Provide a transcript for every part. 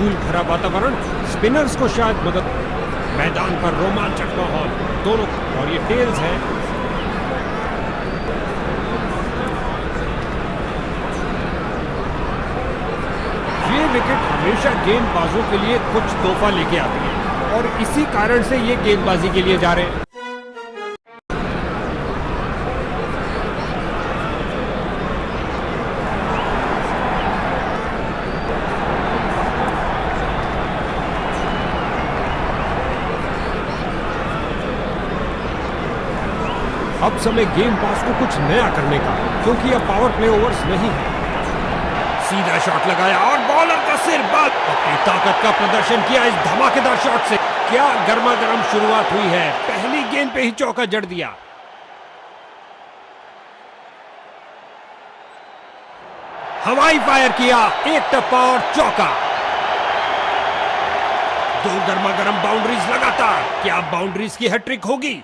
धूल भरा वातावरण स्पिनर्स को शायद मदद। मैदान पर रोमांचक माहौल दोनों, और ये टेल्स है। ये विकेट हमेशा गेंदबाजों के लिए कुछ तोहफा लेके आती है और इसी कारण से ये गेंदबाजी के लिए जा रहे हैं। अब समय गेंदबाज को कुछ नया करने का, क्योंकि अब पावर प्ले ओवर्स नहीं है। सीधा शॉट लगाया और बॉलर का सिर बाल, अपनी ताकत का प्रदर्शन किया इस धमाकेदार शॉट से। क्या गर्मा गर्म शुरुआत हुई है, पहली गेंद पे ही चौका जड़ दिया। हवाई फायर किया, एक टप्पा और चौका। दो गर्मा गर्म बाउंड्रीज लगातार, क्या बाउंड्रीज की हैट्रिक होगी?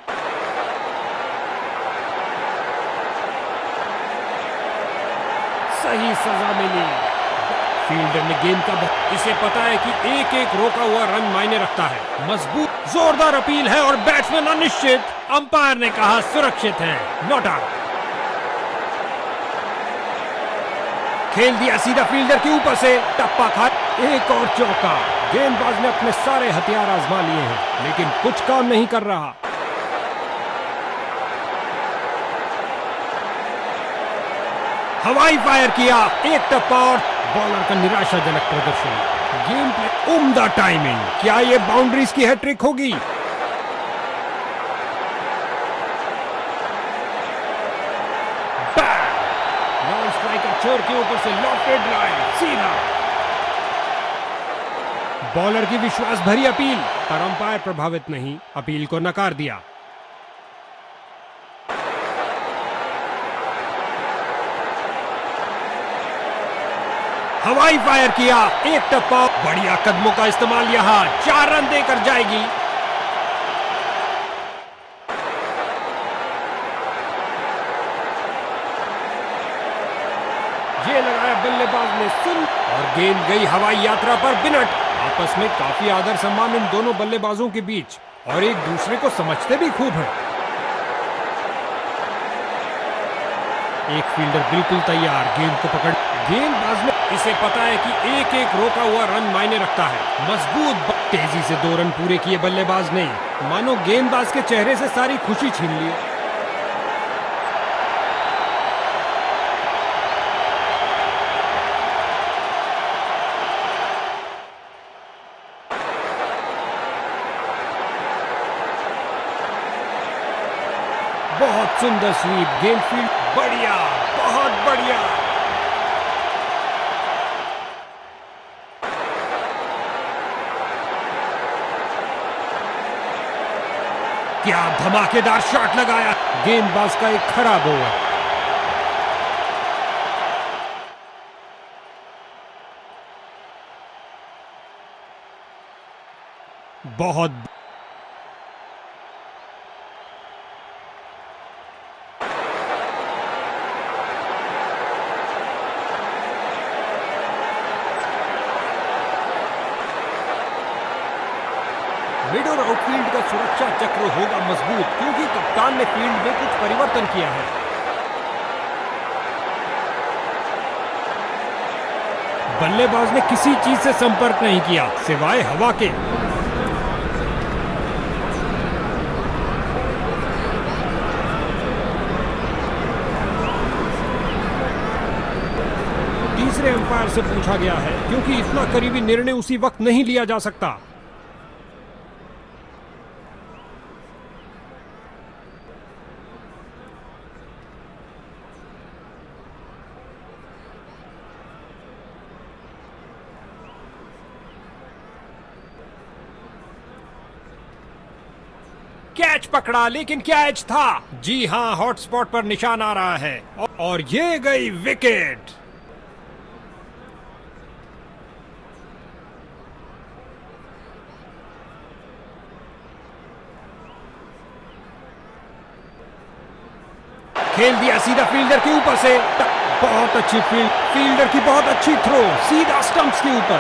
सही सजा मिली। फील्डर ने गेंद का इसे पता है कि एक एक रोका हुआ रन मायने रखता है। मजबूत जोरदार अपील है और बैट्समैन अनिश्चित, अंपायर ने कहा सुरक्षित है, नॉट आउट। खेल दिया सीधा फील्डर के ऊपर से, टप्पा खा, एक और चौका। गेंदबाज ने अपने सारे हथियार आजमा लिए हैं लेकिन कुछ काम नहीं कर रहा। हवाई फायर किया, एक टप्पा और बॉलर का निराशाजनक प्रदर्शन। गेम प्ले उम्दा टाइमिंग, क्या ये बाउंड्रीज की हैट्रिक होगी? नॉन स्ट्राइकर छोर के ऊपर से लॉफ्टेड ड्राइव सीधा। बॉलर की विश्वास भरी अपील, पर अंपायर प्रभावित नहीं, अपील को नकार दिया। हवाई फायर किया, एक टप्पा, बढ़िया कदमों का इस्तेमाल, यहां 4 रन देकर जाएगी। ये लगाया बल्लेबाज ने सुन, और गेंद गई हवाई यात्रा पर बिनट। आपस में काफी आदर सम्मान इन दोनों बल्लेबाजों के बीच, और एक दूसरे को समझते भी खूब हैं। एक फील्डर बिल्कुल तैयार, गेंद को पकड़। गेंदबाज ने इसे पता है कि एक एक रोका हुआ रन मायने रखता है। मजबूत तेजी से 2 रन पूरे किए बल्लेबाज ने, मानो गेंदबाज के चेहरे से सारी खुशी छीन ली। बहुत सुंदर स्वीप, गेंद फील्ड बढ़िया, बहुत बढ़िया। क्या धमाकेदार शॉट लगाया, गेंदबाज का एक खराब ओवर। बहुत मिड और आउटफील्ड का सुरक्षा चक्र होगा मजबूत, क्योंकि कप्तान ने फील्ड में कुछ परिवर्तन किया है। बल्लेबाज ने किसी चीज से संपर्क नहीं किया सिवाय हवा के। तीसरे अंपायर से पूछा गया है, क्योंकि इतना करीबी निर्णय उसी वक्त नहीं लिया जा सकता। कैच पकड़ा, लेकिन क्या एज था? जी हां, हॉटस्पॉट पर निशान आ रहा है और ये गई विकेट। खेल दिया सीधा फील्डर के ऊपर से, बहुत अच्छी फील्डर की बहुत अच्छी थ्रो सीधा स्टंप्स के ऊपर।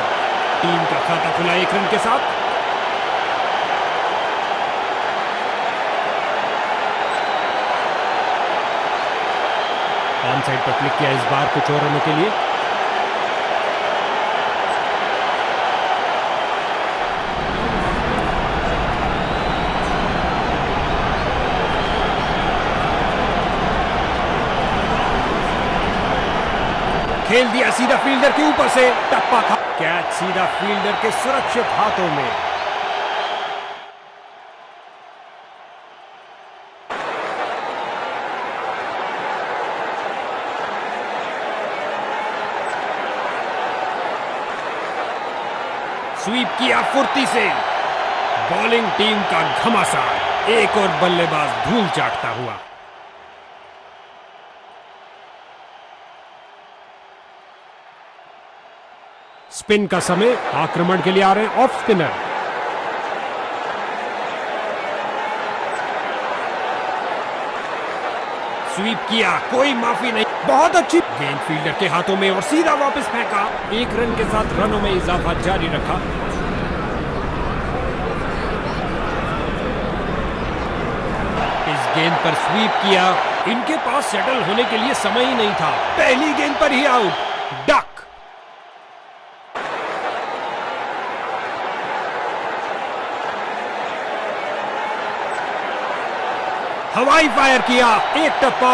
टीम का खाता खुला 1 रन के साथ। ऑन साइड पर क्लिक किया इस बार कुछ और रनों के लिए। खेल दिया सीधा फील्डर के ऊपर से, टप्पा खा, कैच सीधा फील्डर के सुरक्षित हाथों में। स्वीप किया फुर्ती से, बॉलिंग टीम का घमासान, एक और बल्लेबाज धूल चाटता हुआ। स्पिन का समय, आक्रमण के लिए आ रहे हैं ऑफ स्पिनर। स्वीप किया, कोई माफी नहीं, बहुत अच्छी गेंद फील्डर के हाथों में और सीधा वापस फेंका। 1 रन के साथ रनों में इजाफा जारी रखा। इस गेंद पर स्वीप किया, इनके पास सेटल होने के लिए समय ही नहीं था, पहली गेंद पर ही आउट। डक हवाई फायर किया, एक टप्पा।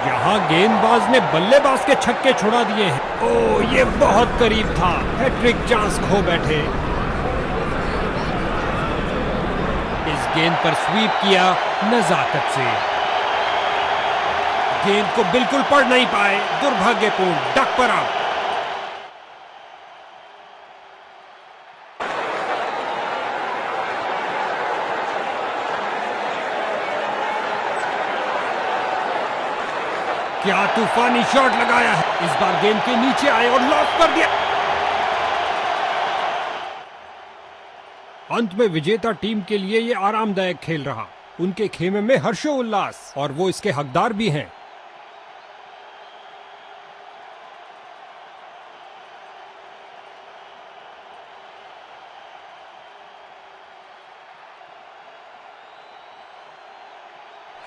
यहां गेंदबाज ने बल्लेबाज के छक्के छुड़ा दिए हैं। ओह, ये बहुत करीब था, हैट्रिक चांस खो बैठे। इस गेंद पर स्वीप किया नजाकत से, गेंद को बिल्कुल पढ़ नहीं पाए, दुर्भाग्यपूर्ण, डक पर आउट। क्या तूफानी शॉट लगाया है, इस बार गेंद के नीचे आए और लॉक कर दिया। अंत में विजेता टीम के लिए यह आरामदायक खेल रहा, उनके खेमे में हर्षोल्लास, और वो इसके हकदार भी हैं।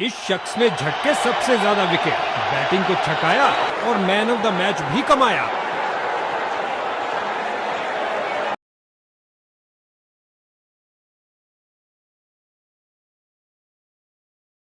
इस शख्स ने झटके सबसे ज्यादा विकेट, बैटिंग को छकाया और मैन ऑफ द मैच भी कमाया।